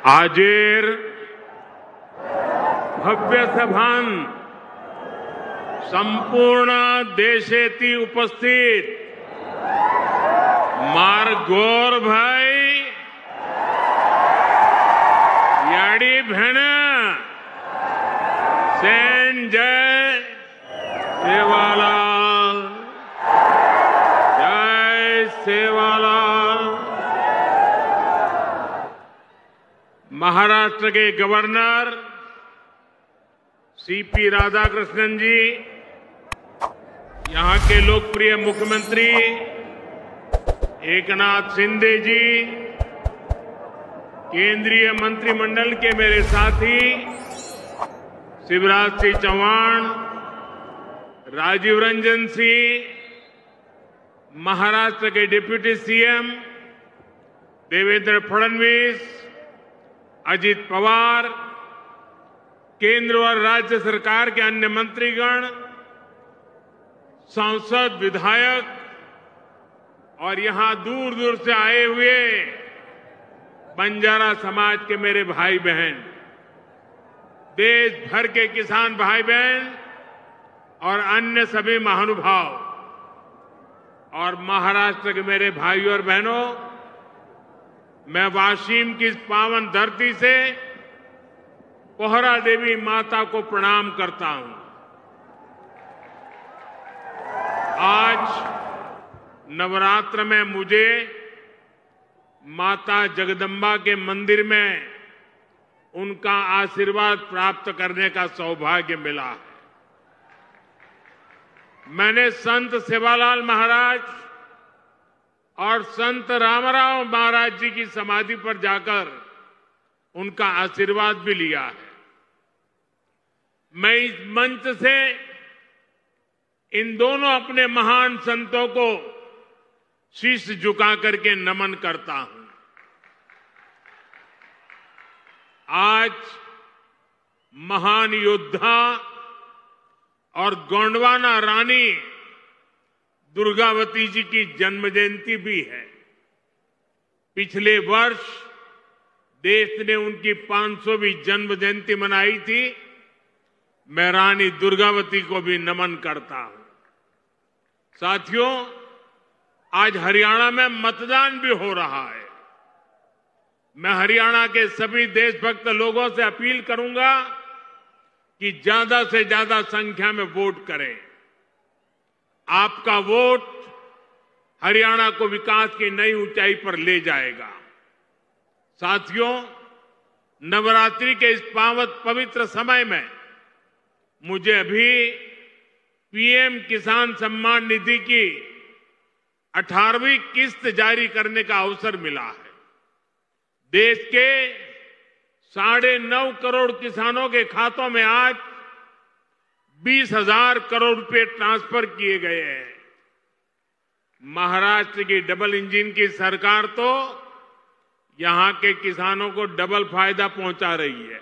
आजेर भव्य सभान संपूर्ण देशेती उपस्थित मार गोर भाई याडी भेण सेन जय सेवालाल जय सेवालाल। महाराष्ट्र के गवर्नर सीपी राधाकृष्णन जी, यहां के लोकप्रिय मुख्यमंत्री एकनाथ शिंदे जी, केंद्रीय मंत्रिमंडल के मेरे साथी शिवराज सिंह चौहान, राजीव रंजन सिंह, महाराष्ट्र के डिप्टी सीएम देवेंद्र फडणवीस, अजित पवार, केंद्र और राज्य सरकार के अन्य मंत्रीगण, सांसद, विधायक और यहां दूर दूर से आए हुए बंजारा समाज के मेरे भाई बहन, देश भर के किसान भाई बहन और अन्य सभी महानुभाव और महाराष्ट्र के मेरे भाइयों और बहनों, मैं वाशिम की इस पावन धरती से पोहरा देवी माता को प्रणाम करता हूं। आज नवरात्र में मुझे माता जगदम्बा के मंदिर में उनका आशीर्वाद प्राप्त करने का सौभाग्य मिला है। मैंने संत सेवालाल महाराज और संत रामराव महाराज जी की समाधि पर जाकर उनका आशीर्वाद भी लिया है। मैं इस मंच से इन दोनों अपने महान संतों को शीश झुका करके नमन करता हूं। आज महान योद्धा और गोंडवाना रानी दुर्गावती जी की जन्म जयंती भी है। पिछले वर्ष देश ने उनकी 500वीं जन्म जयंती मनाई थी। मैं रानी दुर्गावती को भी नमन करता हूं। साथियों, आज हरियाणा में मतदान भी हो रहा है। मैं हरियाणा के सभी देशभक्त लोगों से अपील करूंगा कि ज्यादा से ज्यादा संख्या में वोट करें। आपका वोट हरियाणा को विकास की नई ऊंचाई पर ले जाएगा। साथियों, नवरात्रि के इस पवित्र समय में मुझे अभी पीएम किसान सम्मान निधि की 18वीं किस्त जारी करने का अवसर मिला है। देश के 9.5 करोड़ किसानों के खातों में आज 20,000 करोड़ रुपए ट्रांसफर किए गए हैं। महाराष्ट्र की डबल इंजन की सरकार तो यहां के किसानों को डबल फायदा पहुंचा रही है।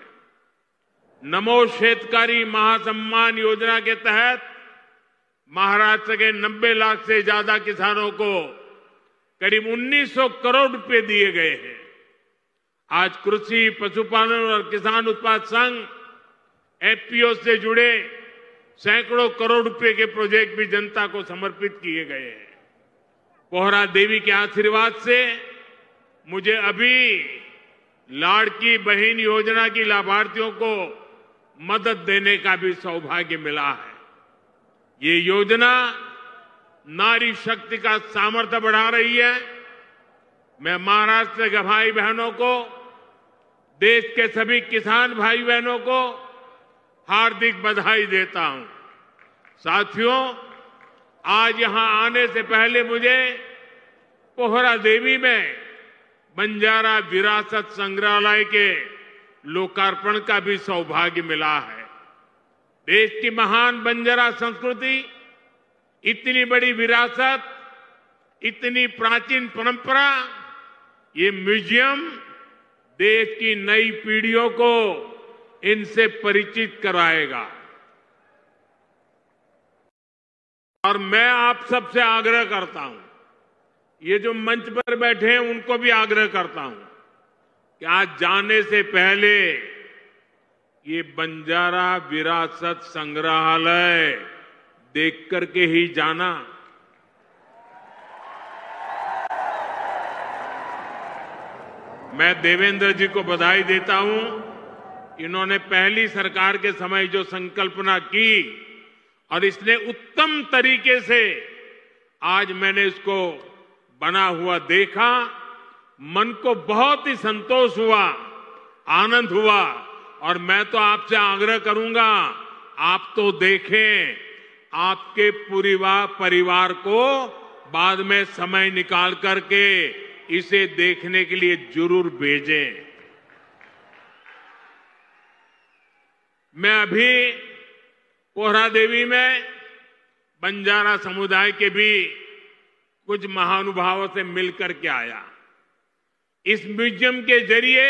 नमो शेतकारी महासम्मान योजना के तहत महाराष्ट्र के 90 लाख से ज्यादा किसानों को करीब 1900 करोड़ रुपए दिए गए हैं। आज कृषि, पशुपालन और किसान उत्पाद संघ एफपीओ से जुड़े सैकड़ों करोड़ रुपए के प्रोजेक्ट भी जनता को समर्पित किए गए हैं। पोहरा देवी के आशीर्वाद से मुझे अभी लाड़की बहन योजना की लाभार्थियों को मदद देने का भी सौभाग्य मिला है। ये योजना नारी शक्ति का सामर्थ्य बढ़ा रही है। मैं महाराष्ट्र के भाई बहनों को, देश के सभी किसान भाई बहनों को हार्दिक बधाई देता हूं। साथियों, आज यहां आने से पहले मुझे पोहरा देवी में बंजारा विरासत संग्रहालय के लोकार्पण का भी सौभाग्य मिला है। देश की महान बंजारा संस्कृति, इतनी बड़ी विरासत, इतनी प्राचीन परंपरा, ये म्यूजियम देश की नई पीढ़ियों को इनसे परिचित कराएगा। और मैं आप सबसे आग्रह करता हूं, ये जो मंच पर बैठे हैं उनको भी आग्रह करता हूं, कि आज जाने से पहले ये बंजारा विरासत संग्रहालय देख करके ही जाना। मैं देवेंद्र जी को बधाई देता हूं। इन्होंने पहली सरकार के समय जो संकल्पना की और इसने उत्तम तरीके से आज मैंने इसको बना हुआ देखा, मन को बहुत ही संतोष हुआ, आनंद हुआ। और मैं तो आपसे आग्रह करूंगा, आप तो देखें, आपके पूरे परिवार को बाद में समय निकाल करके इसे देखने के लिए जरूर भेजें। मैं अभी पोहरादेवी में बंजारा समुदाय के भी कुछ महानुभावों से मिलकर के आया। इस म्यूजियम के जरिए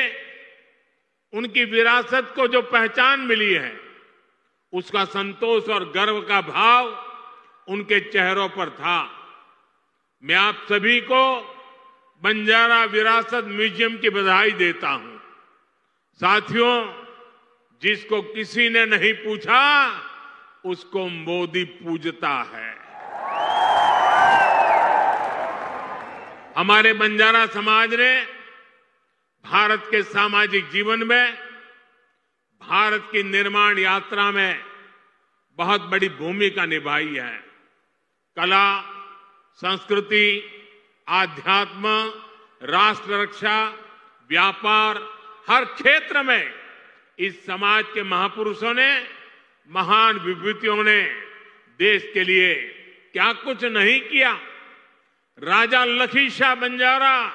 उनकी विरासत को जो पहचान मिली है, उसका संतोष और गर्व का भाव उनके चेहरों पर था। मैं आप सभी को बंजारा विरासत म्यूजियम की बधाई देता हूं। साथियों, जिसको किसी ने नहीं पूछा, उसको मोदी पूजता है। हमारे बंजारा समाज ने भारत के सामाजिक जीवन में, भारत की निर्माण यात्रा में बहुत बड़ी भूमिका निभाई है। कला, संस्कृति, आध्यात्म, राष्ट्र रक्षा, व्यापार, हर क्षेत्र में इस समाज के महापुरुषों ने, महान विभूतियों ने देश के लिए क्या कुछ नहीं किया। राजा लखी शाह बंजारा,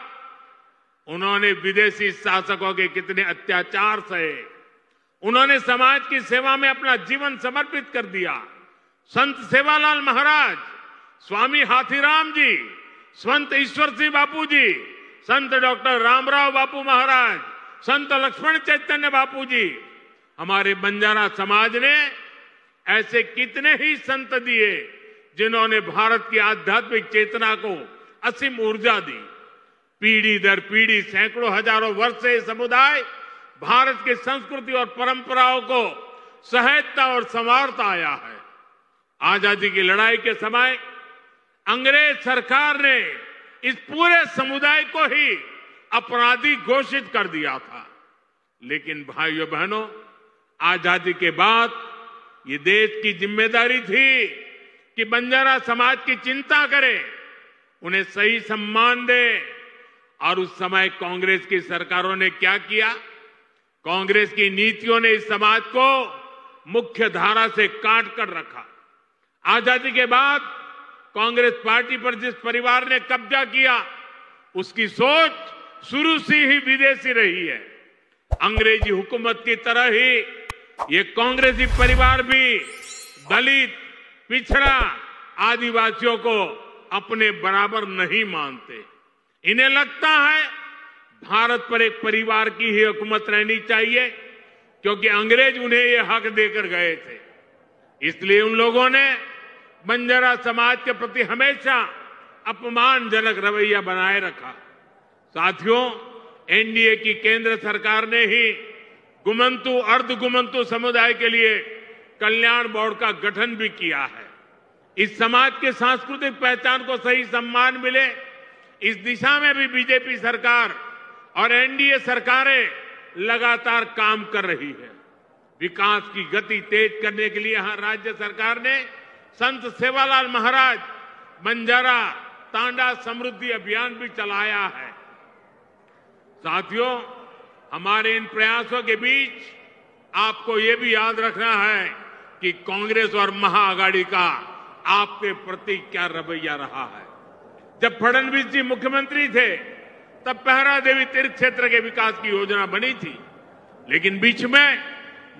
उन्होंने विदेशी शासकों के कितने अत्याचार सहे, उन्होंने समाज की सेवा में अपना जीवन समर्पित कर दिया। संत सेवालाल महाराज, स्वामी हाथीराम जी, संत ईश्वर सिंह बापू जी, संत डॉक्टर रामराव बापू महाराज, संत लक्ष्मण चैतन्य बापू जी, हमारे बंजारा समाज ने ऐसे कितने ही संत दिए जिन्होंने भारत की आध्यात्मिक चेतना को असीम ऊर्जा दी। पीढ़ी दर पीढ़ी, सैकड़ों हजारों वर्ष से समुदाय भारत की संस्कृति और परंपराओं को सहेजता और संवारता आया है। आजादी की लड़ाई के समय अंग्रेज सरकार ने इस पूरे समुदाय को ही अपराधी घोषित कर दिया था। लेकिन भाइयों बहनों, आजादी के बाद ये देश की जिम्मेदारी थी कि बंजारा समाज की चिंता करे, उन्हें सही सम्मान दे। और उस समय कांग्रेस की सरकारों ने क्या किया? कांग्रेस की नीतियों ने इस समाज को मुख्य धारा से काट कर रखा। आजादी के बाद कांग्रेस पार्टी पर जिस परिवार ने कब्जा किया, उसकी सोच शुरू से ही विदेशी रही है। अंग्रेजी हुकूमत की तरह ही ये कांग्रेसी परिवार भी दलित, पिछड़ा, आदिवासियों को अपने बराबर नहीं मानते। इन्हें लगता है भारत पर एक परिवार की ही हुकूमत रहनी चाहिए, क्योंकि अंग्रेज उन्हें ये हक देकर गए थे। इसलिए उन लोगों ने बंजारा समाज के प्रति हमेशा अपमानजनक रवैया बनाए रखा। साथियों, एनडीए की केंद्र सरकार ने ही गुमंतु, अर्धगुमंतु समुदाय के लिए कल्याण बोर्ड का गठन भी किया है। इस समाज के सांस्कृतिक पहचान को सही सम्मान मिले, इस दिशा में भी बीजेपी सरकार और एनडीए सरकारें लगातार काम कर रही है। विकास की गति तेज करने के लिए यहां राज्य सरकार ने संत सेवालाल महाराज बंजारा तांडा समृद्धि अभियान भी चलाया है। साथियों, हमारे इन प्रयासों के बीच आपको ये भी याद रखना है कि कांग्रेस और महाआघाड़ी का आपके प्रति क्या रवैया रहा है। जब फडणवीस जी मुख्यमंत्री थे, तब पहरादेवी तीर्थ क्षेत्र के विकास की योजना बनी थी, लेकिन बीच में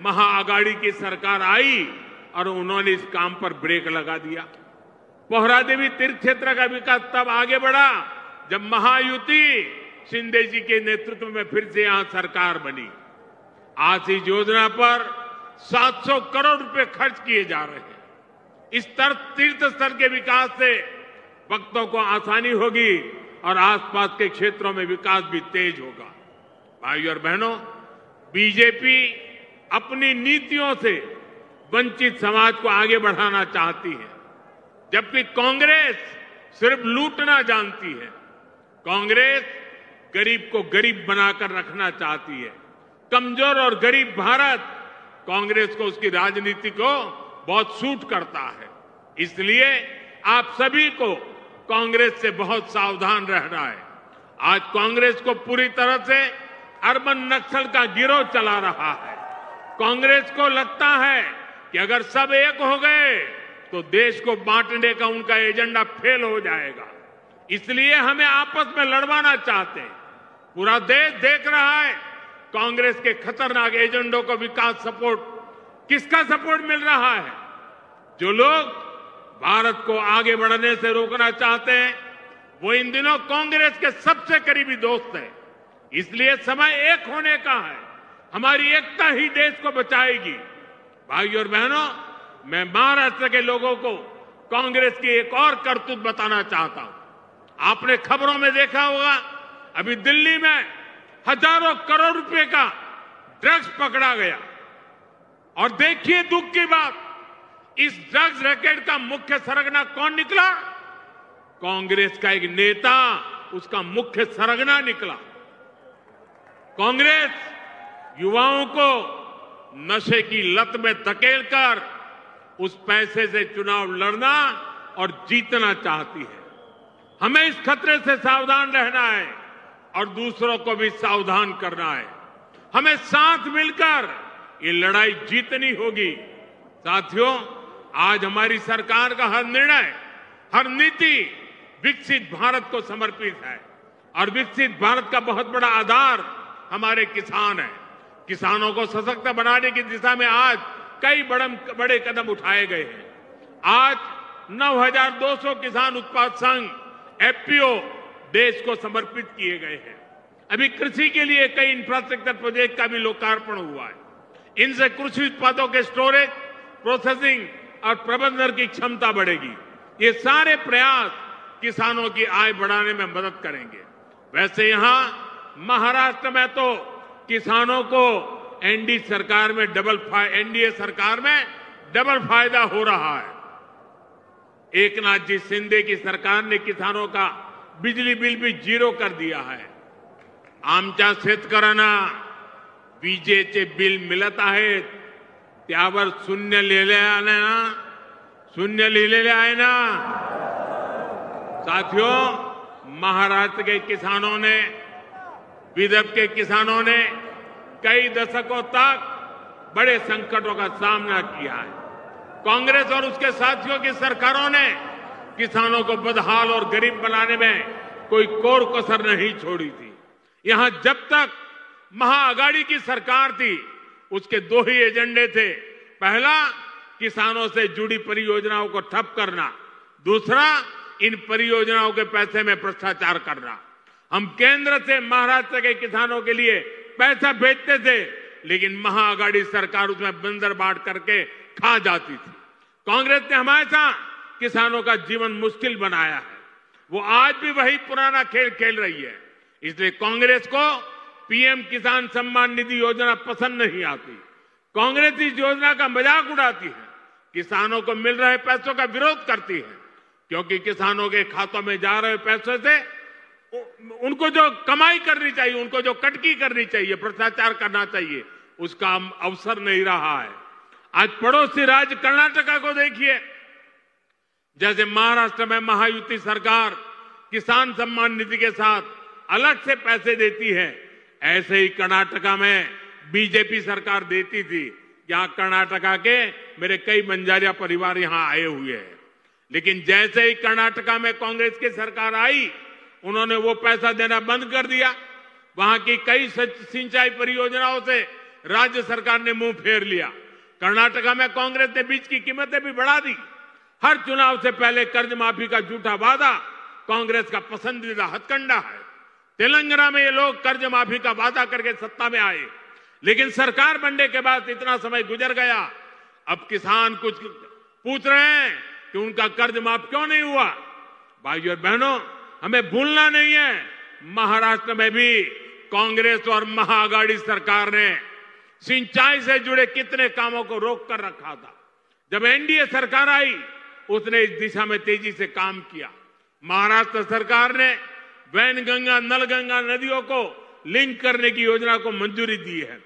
महाआघाड़ी की सरकार आई और उन्होंने इस काम पर ब्रेक लगा दिया। पोहरादेवी तीर्थ क्षेत्र का विकास तब आगे बढ़ा जब महायुति शिंदे जी के नेतृत्व में फिर से यहां सरकार बनी। आज इस योजना पर 700 करोड़ रुपए खर्च किए जा रहे हैं। इस तीर्थ स्थल के विकास से भक्तों को आसानी होगी और आसपास के क्षेत्रों में विकास भी तेज होगा। भाइयों और बहनों, बीजेपी अपनी नीतियों से वंचित समाज को आगे बढ़ाना चाहती है, जबकि कांग्रेस सिर्फ लूटना जानती है। कांग्रेस गरीब को गरीब बनाकर रखना चाहती है। कमजोर और गरीब भारत कांग्रेस को उसकी राजनीति को बहुत सूट करता है। इसलिए आप सभी को कांग्रेस से बहुत सावधान रहना है। आज कांग्रेस को पूरी तरह से अर्बन नक्सल का गिरोह चला रहा है। कांग्रेस को लगता है कि अगर सब एक हो गए तो देश को बांटने का उनका एजेंडा फेल हो जाएगा। इसलिए हमें आपस में लड़वाना चाहते हैं। पूरा देश देख रहा है कांग्रेस के खतरनाक एजेंडों को। विकास सपोर्ट, किसका सपोर्ट मिल रहा है? जो लोग भारत को आगे बढ़ने से रोकना चाहते हैं, वो इन दिनों कांग्रेस के सबसे करीबी दोस्त हैं। इसलिए समय एक होने का है। हमारी एकता ही देश को बचाएगी। भाइयों और बहनों, मैं महाराष्ट्र के लोगों को कांग्रेस की एक और करतूत बताना चाहता हूं। आपने खबरों में देखा होगा, अभी दिल्ली में हजारों करोड़ रुपए का ड्रग्स पकड़ा गया। और देखिए दुख की बात, इस ड्रग्स रैकेट का मुख्य सरगना कौन निकला? कांग्रेस का एक नेता उसका मुख्य सरगना निकला। कांग्रेस युवाओं को नशे की लत में धकेलकर उस पैसे से चुनाव लड़ना और जीतना चाहती है। हमें इस खतरे से सावधान रहना है और दूसरों को भी सावधान करना है। हमें साथ मिलकर ये लड़ाई जीतनी होगी। साथियों, आज हमारी सरकार का हर निर्णय, हर नीति विकसित भारत को समर्पित है। और विकसित भारत का बहुत बड़ा आधार हमारे किसान हैं। किसानों को सशक्त बनाने की दिशा में आज कई बड़े कदम उठाए गए हैं। आज 9,200 किसान उत्पाद संघ एफपीओ देश को समर्पित किए गए हैं। अभी कृषि के लिए कई इंफ्रास्ट्रक्चर प्रोजेक्ट का भी लोकार्पण हुआ है। इनसे कृषि उत्पादों के स्टोरेज, प्रोसेसिंग और प्रबंधन की क्षमता बढ़ेगी। ये सारे प्रयास किसानों की आय बढ़ाने में मदद करेंगे। वैसे यहां महाराष्ट्र में तो किसानों को एनडीए सरकार में डबल फायदा हो रहा है। एकनाथ जी शिंदे की सरकार ने किसानों का बिजली बिल भी जीरो कर दिया है। आमच्या शेतकऱ्यांना विजेचे बिल मिळत आहेत, त्यावर शून्य लिहिलेले आहे ना। साथियों, महाराष्ट्र के किसानों ने, विदर्भ के किसानों ने कई दशकों तक बड़े संकटों का सामना किया है। कांग्रेस और उसके साथियों की सरकारों ने किसानों को बदहाल और गरीब बनाने में कोई कोर कसर नहीं छोड़ी थी। यहां जब तक महाआघाड़ी की सरकार थी, उसके दो ही एजेंडे थे। पहला, किसानों से जुड़ी परियोजनाओं को ठप करना। दूसरा, इन परियोजनाओं के पैसे में भ्रष्टाचार करना। हम केंद्र से महाराष्ट्र के किसानों के लिए पैसा भेजते थे, लेकिन महाआघाड़ी सरकार उसमें बंदर बांट करके खा जाती थी। कांग्रेस ने हमेशा किसानों का जीवन मुश्किल बनाया है। वो आज भी वही पुराना खेल खेल रही है। इसलिए कांग्रेस को पीएम किसान सम्मान निधि योजना पसंद नहीं आती। कांग्रेस इस योजना का मजाक उड़ाती है, किसानों को मिल रहे पैसों का विरोध करती है, क्योंकि किसानों के खातों में जा रहे पैसों से उनको जो कमाई करनी चाहिए, उनको जो कटकी करनी चाहिए, भ्रष्टाचार करना चाहिए, उसका अवसर नहीं रहा है। आज पड़ोसी राज्य कर्नाटका को देखिए, जैसे महाराष्ट्र में महायुति सरकार किसान सम्मान निधि के साथ अलग से पैसे देती है, ऐसे ही कर्नाटका में बीजेपी सरकार देती थी। यहां कर्नाटका के मेरे कई बंजारिया परिवार यहां आए हुए हैं। लेकिन जैसे ही कर्नाटका में कांग्रेस की सरकार आई, उन्होंने वो पैसा देना बंद कर दिया। वहां की कई सिंचाई परियोजनाओं से राज्य सरकार ने मुंह फेर लिया। कर्नाटका में कांग्रेस ने बीज की कीमतें भी बढ़ा दी। हर चुनाव से पहले कर्ज माफी का झूठा वादा कांग्रेस का पसंदीदा हथकंडा है। तेलंगाना में ये लोग कर्ज माफी का वादा करके सत्ता में आए, लेकिन सरकार बनने के बाद इतना समय गुजर गया, अब किसान कुछ पूछ रहे हैं कि उनका कर्ज माफ क्यों नहीं हुआ। भाइयों और बहनों, हमें भूलना नहीं है, महाराष्ट्र में भी कांग्रेस और महाआघाड़ी सरकार ने सिंचाई से जुड़े कितने कामों को रोक कर रखा था। जब एनडीए सरकार आई, उसने इस दिशा में तेजी से काम किया। महाराष्ट्र सरकार ने वैनगंगा, नलगंगा नदियों को लिंक करने की योजना को मंजूरी दी है।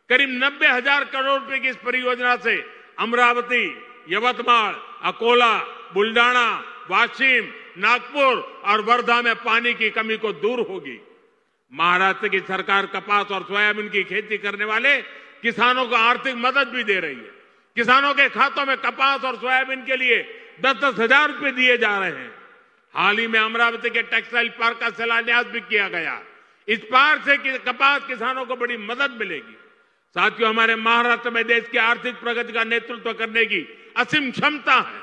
करीब 90,000 करोड़ रुपए की इस परियोजना से अमरावती, यवतमाळ, अकोला, बुल्डाना, वाशिम, नागपुर और वर्धा में पानी की कमी को दूर होगी। महाराष्ट्र की सरकार कपास और सोयाबीन की खेती करने वाले किसानों को आर्थिक मदद भी दे रही है। किसानों के खातों में कपास और सोयाबीन के लिए 10-10 हजार रुपए दिए जा रहे हैं। हाल ही में अमरावती के टेक्सटाइल पार्क का शिलान्यास भी किया गया। इस पार्क से कपास किसानों को बड़ी मदद मिलेगी। साथियों, हमारे महाराष्ट्र में देश की आर्थिक प्रगति का नेतृत्व करने की असीम क्षमता है।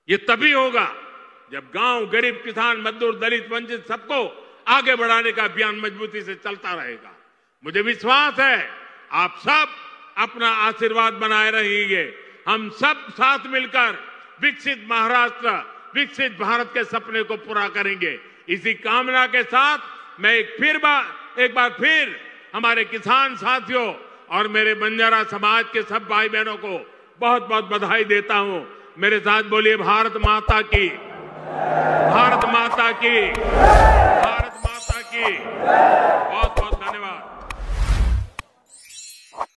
ये तभी होगा जब गांव, गरीब, किसान, मजदूर, दलित, वंचित सबको आगे बढ़ाने का अभियान मजबूती से चलता रहेगा। मुझे विश्वास है आप सब अपना आशीर्वाद बनाए रहेंगे। हम सब साथ मिलकर विकसित महाराष्ट्र, विकसित भारत के सपने को पूरा करेंगे। इसी कामना के साथ मैं एक बार फिर हमारे किसान साथियों और मेरे बंजारा समाज के सब भाई बहनों को बहुत बहुत बधाई देता हूं। मेरे साथ बोलिए भारत माता की, भारत माता की, भारत माता की। बहुत